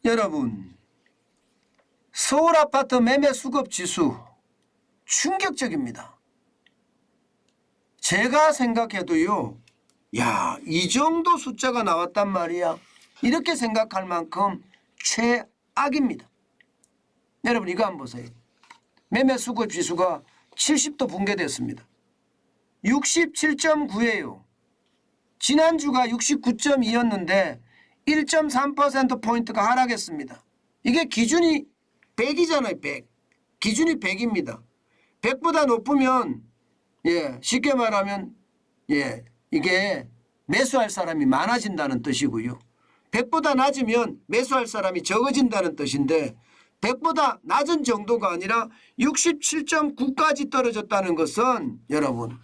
여러분, 서울 아파트 매매 수급 지수 충격적입니다. 제가 생각해도요, 야, 이 정도 숫자가 나왔단 말이야. 이렇게 생각할 만큼 최악입니다. 여러분, 이거 한번 보세요. 매매 수급 지수가 70도 붕괴됐습니다. 67.9예요. 지난주가 69.2였는데 1.3%포인트가 하락했습니다. 이게 기준이 100이잖아요. 100. 기준이 100입니다. 100보다 높으면 쉽게 말하면 이게 매수할 사람이 많아진다는 뜻이고요. 100보다 낮으면 매수할 사람이 적어진다는 뜻인데 100보다 낮은 정도가 아니라 67.9까지 떨어졌다는 것은 여러분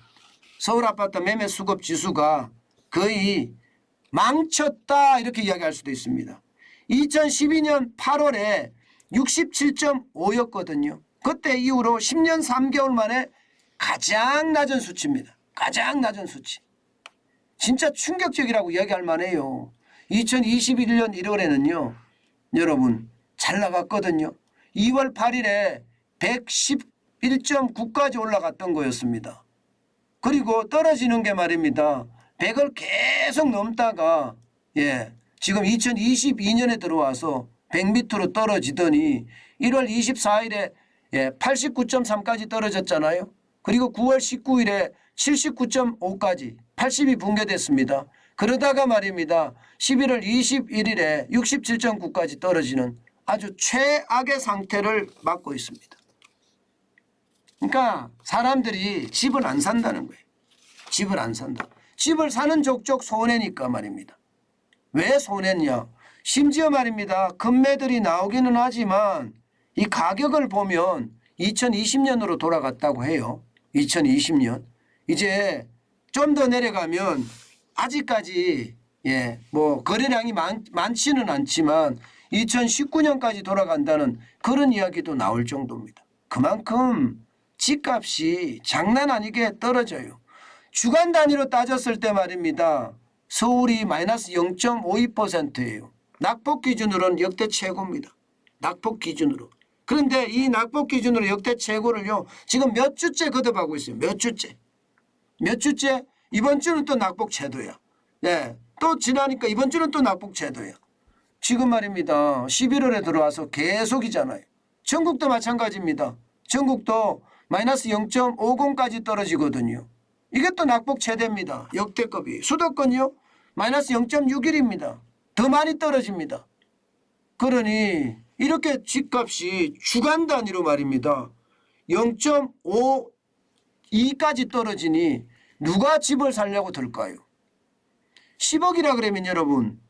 서울 아파트 매매 수급 지수가 거의 망쳤다 이렇게 이야기할 수도 있습니다. 2012년 8월에 67.5였거든요. 그때 이후로 10년 3개월 만에 가장 낮은 수치입니다. 가장 낮은 수치. 진짜 충격적이라고 이야기할 만해요. 2021년 1월에는요. 여러분 잘 나갔거든요. 2월 8일에 111.9까지 올라갔던 거였습니다. 그리고 떨어지는 게 말입니다. 100을 계속 넘다가 지금 2022년에 들어와서 100 밑으로 떨어지더니 1월 24일에 89.3까지 떨어졌잖아요. 그리고 9월 19일에 79.5까지 80이 붕괴됐습니다. 그러다가 말입니다. 11월 21일에 67.9까지 떨어지는 아주 최악의 상태를 맞고 있습니다. 그러니까 사람들이 집을 안 산다는 거예요. 집을 안 산다. 집을 사는 족족 손해니까 말입니다. 왜 손해냐? 심지어 말입니다. 금매들이 나오기는 하지만 이 가격을 보면 2020년으로 돌아갔다고 해요. 2020년. 이제 좀 더 내려가면 아직까지 뭐 거래량이 많지는 않지만 2019년까지 돌아간다는 그런 이야기도 나올 정도입니다. 그만큼 집값이 장난 아니게 떨어져요. 주간 단위로 따졌을 때 말입니다. 서울이 마이너스 0.52%예요. 낙폭 기준으로는 역대 최고입니다. 낙폭 기준으로. 그런데 이 낙폭 기준으로 역대 최고를요. 지금 몇 주째 거듭하고 있어요. 몇 주째. 몇 주째? 이번 주는 또 낙폭 최도야. 또 지나니까 이번 주는 또 낙폭 최도야. 지금 말입니다. 11월에 들어와서 계속이잖아요. 전국도 마찬가지입니다. 전국도 마이너스 0.50까지 떨어지거든요. 이게 또 낙폭 최대입니다. 역대급이. 수도권이요. 마이너스 0.61입니다. 더 많이 떨어집니다. 그러니 이렇게 집값이 주간 단위로 말입니다. 0.52까지 떨어지니 누가 집을 살려고 들까요? 10억이라 그러면 여러분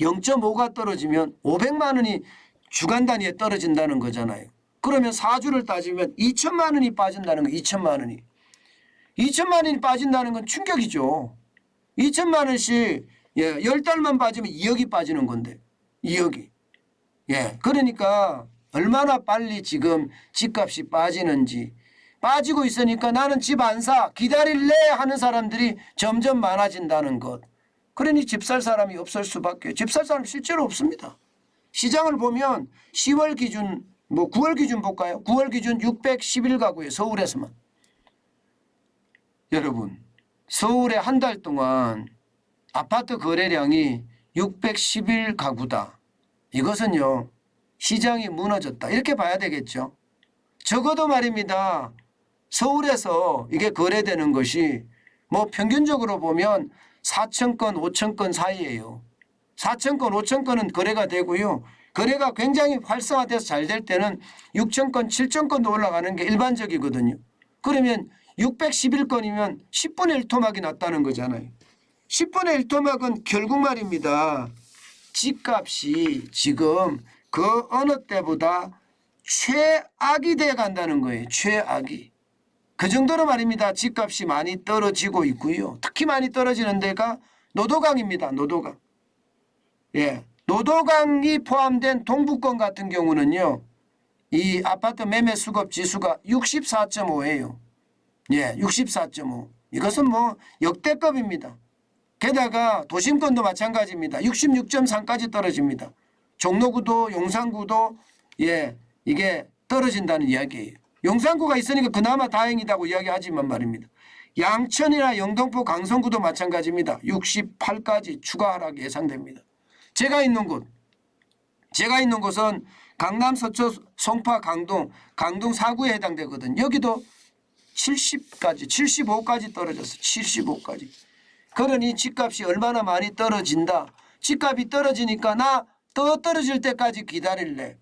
0.5가 떨어지면 500만 원이 주간 단위에 떨어진다는 거잖아요. 그러면 4주를 따지면 2천만 원이 빠진다는 거. 2천만 원이. 2천만 원이 빠진다는 건 충격이죠. 2천만 원씩 10달만 빠지면 2억이 빠지는 건데 2억이. 그러니까 얼마나 빨리 지금 집값이 빠지는지 빠지고 있으니까 나는 집 안 사 기다릴래 하는 사람들이 점점 많아진다는 것. 그러니 집 살 사람이 없을 수밖에. 집 살 사람 실제로 없습니다. 시장을 보면 10월 기준 9월 기준 볼까요? 9월 기준 611가구예요. 서울에서만. 여러분 서울에 한 달 동안 아파트 거래량이 611가구다. 이것은요 시장이 무너졌다 이렇게 봐야 되겠죠. 적어도 말입니다. 서울에서 이게 거래되는 것이 뭐 평균적으로 보면 4,000건 5,000건 사이예요. 4,000건 5,000건은 거래가 되고요. 거래가 굉장히 활성화돼서 잘 될 때는 6,000건 7,000건도 올라가는 게 일반적이거든요. 그러면 611건이면 10분의 1 토막이 났다는 거잖아요. 10분의 1 토막은 결국 말입니다. 집값이 지금 그 어느 때보다 최악이 돼 간다는 거예요. 최악이. 그 정도로 말입니다. 집값이 많이 떨어지고 있고요. 특히 많이 떨어지는 데가 노도강입니다. 노도강. 노도강이 포함된 동부권 같은 경우는요. 이 아파트 매매 수급 지수가 64.5예요. 64.5. 이것은 뭐 역대급입니다. 게다가 도심권도 마찬가지입니다. 66.3까지 떨어집니다. 종로구도 용산구도 이게 떨어진다는 이야기예요. 용산구가 있으니까 그나마 다행이다고 이야기하지만 말입니다. 양천이나 영등포 강성구도 마찬가지입니다. 68까지 추가 하락이 예상됩니다. 제가 있는 곳은 강남 서초 송파 강동 4구에 해당되거든요. 여기도 75까지 떨어졌어요. 75까지. 그러니 집값이 얼마나 많이 떨어진다. 집값이 떨어지니까 나 더 떨어질 때까지 기다릴래.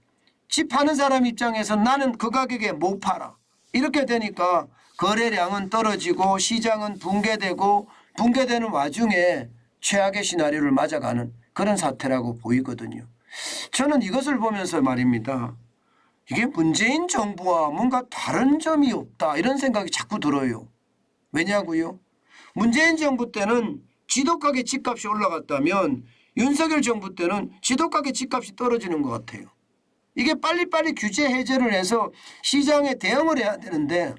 집 파는 사람 입장에서 나는 그 가격에 못 팔아. 이렇게 되니까 거래량은 떨어지고 시장은 붕괴되고 붕괴되는 와중에 최악의 시나리오를 맞아가는 그런 사태라고 보이거든요. 저는 이것을 보면서 말입니다. 이게 문재인 정부와 뭔가 다른 점이 없다 이런 생각이 자꾸 들어요. 왜냐고요? 문재인 정부 때는 지독하게 집값이 올라갔다면 윤석열 정부 때는 지독하게 집값이 떨어지는 것 같아요. 이게 빨리빨리 규제 해제를 해서 시장에 대응을 해야 되는데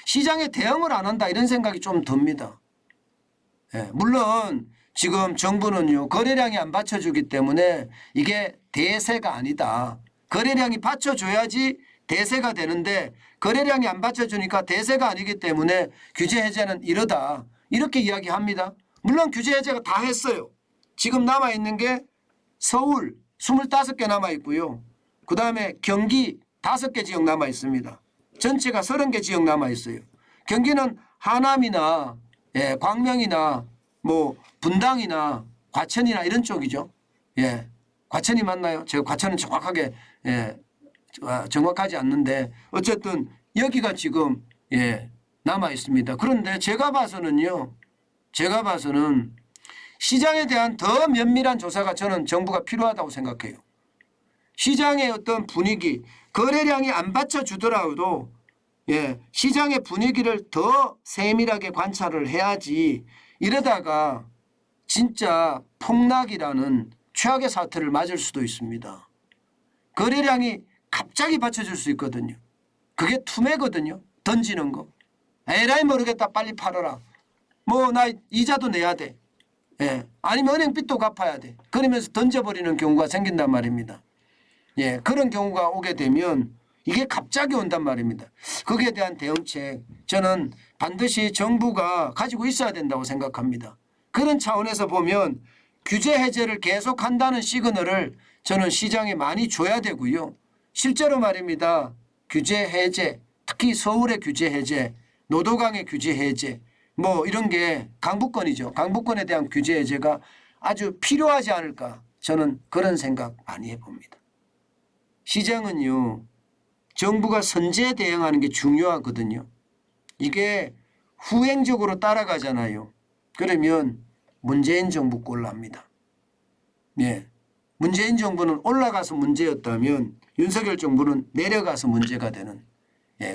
시장에 대응을 안 한다 이런 생각이 좀 듭니다. 물론 지금 정부는요 거래량이 안 받쳐주기 때문에 이게 대세가 아니다. 거래량이 받쳐줘야지 대세가 되는데 거래량이 안 받쳐주니까 대세가 아니기 때문에 규제 해제는 이러다 이렇게 이야기합니다. 물론 규제 해제가 다 했어요. 지금 남아있는 게 서울 25개 남아있고요. 그다음에 경기 5개 지역 남아있습니다. 전체가 30개 지역 남아있어요. 경기는 하남이나 광명이나 뭐 분당이나 과천이나 이런 쪽이죠. 과천이 맞나요? 제가 과천은 정확하게 정확하지 않는데 어쨌든 여기가 지금 남아 있습니다. 그런데 제가 봐서는 시장에 대한 더 면밀한 조사가 저는 정부가 필요하다고 생각해요. 시장의 어떤 분위기, 거래량이 안 받쳐주더라도 시장의 분위기를 더 세밀하게 관찰을 해야지 이러다가 진짜 폭락이라는 최악의 사태를 맞을 수도 있습니다. 거래량이 갑자기 받쳐줄 수 있거든요. 그게 투매거든요. 던지는 거. 에라이 모르겠다 빨리 팔아라. 뭐 나 이자도 내야 돼. 아니면 은행빚도 갚아야 돼. 그러면서 던져버리는 경우가 생긴단 말입니다. 그런 경우가 오게 되면 이게 갑자기 온단 말입니다. 거기에 대한 대응책 저는 반드시 정부가 가지고 있어야 된다고 생각합니다. 그런 차원에서 보면 규제 해제를 계속한다는 시그널을 저는 시장에 많이 줘야 되고요. 실제로 말입니다. 규제 해제, 특히 서울의 규제 해제, 노도강의 규제 해제 뭐 이런 게 강북권이죠. 강북권에 대한 규제 해제가 아주 필요하지 않을까 저는 그런 생각 많이 해봅니다. 시장은요. 정부가 선제 대응하는 게 중요하거든요. 이게 후행적으로 따라가잖아요. 그러면 문재인 정부 꼴 납니다. 문재인 정부는 올라가서 문제였다면 윤석열 정부는 내려가서 문제가 되는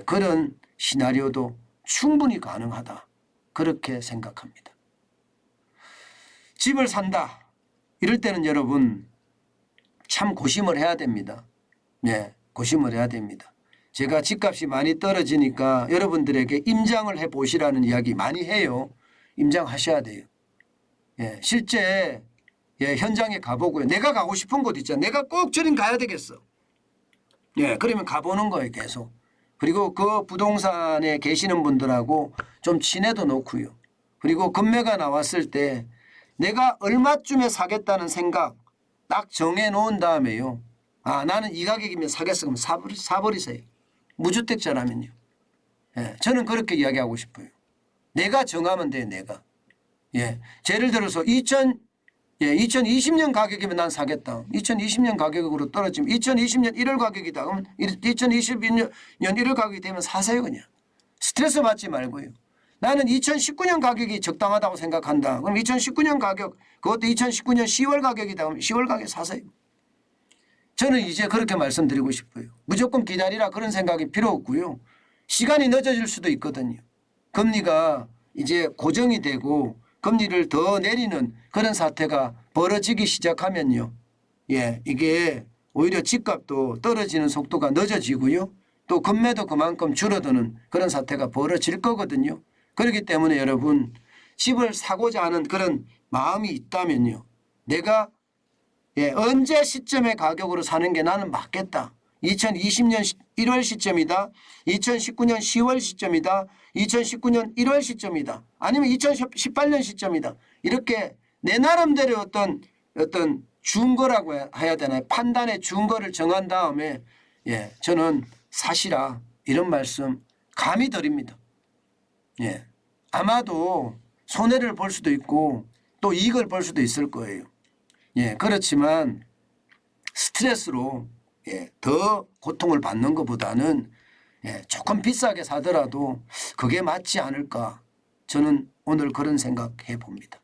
그런 시나리오도 충분히 가능하다. 그렇게 생각합니다. 집을 산다. 이럴 때는 여러분 참 고심을 해야 됩니다. 고심을 해야 됩니다. 제가 집값이 많이 떨어지니까 여러분들에게 임장을 해보시라는 이야기 많이 해요. 임장하셔야 돼요. 실제 현장에 가보고요. 내가 가고 싶은 곳 있잖아요. 내가 꼭 저린 가야 되겠어. 그러면 가보는 거예요. 계속. 그리고 그 부동산에 계시는 분들하고 좀 친해도 놓고요. 그리고 금매가 나왔을 때 내가 얼마쯤에 사겠다는 생각 딱 정해놓은 다음에요. 나는 이 가격이면 사겠어. 그럼 사버리세요. 무주택자라면요. 저는 그렇게 이야기하고 싶어요. 내가 정하면 돼요. 내가. 예를 들어서 2020년 가격이면 난 사겠다. 2020년 가격으로 떨어지면 2020년 1월 가격이다. 그러면 2021년 1월 가격이 되면 사세요. 그냥. 스트레스 받지 말고요. 나는 2019년 가격이 적당하다고 생각한다. 그럼 2019년 가격 그것도 2019년 10월 가격이다. 그럼 10월 가격에 사세요. 저는 이제 그렇게 말씀드리고 싶어요. 무조건 기다리라 그런 생각이 필요 없고요. 시간이 늦어질 수도 있거든요. 금리가 이제 고정이 되고 금리를 더 내리는 그런 사태가 벌어지기 시작하면요. 이게 오히려 집값도 떨어지는 속도가 늦어지고요. 또 금매도 그만큼 줄어드는 그런 사태가 벌어질 거거든요. 그렇기 때문에 여러분 집을 사고자 하는 그런 마음이 있다면요. 내가 예, 언제 시점의 가격으로 사는 게 나는 맞겠다. 2020년 1월 시점이다. 2019년 10월 시점이다. 2019년 1월 시점이다. 아니면 2018년 시점이다. 이렇게 내 나름대로 어떤 준거라고 해야 되나요? 판단의 준거를 정한 다음에 예, 저는 사시라 이런 말씀 감히 드립니다. 예, 아마도 손해를 볼 수도 있고 또 이익을 볼 수도 있을 거예요. 예, 그렇지만 스트레스로 예, 더 고통을 받는 것보다는 예, 조금 비싸게 사더라도 그게 맞지 않을까 저는 오늘 그런 생각해 봅니다.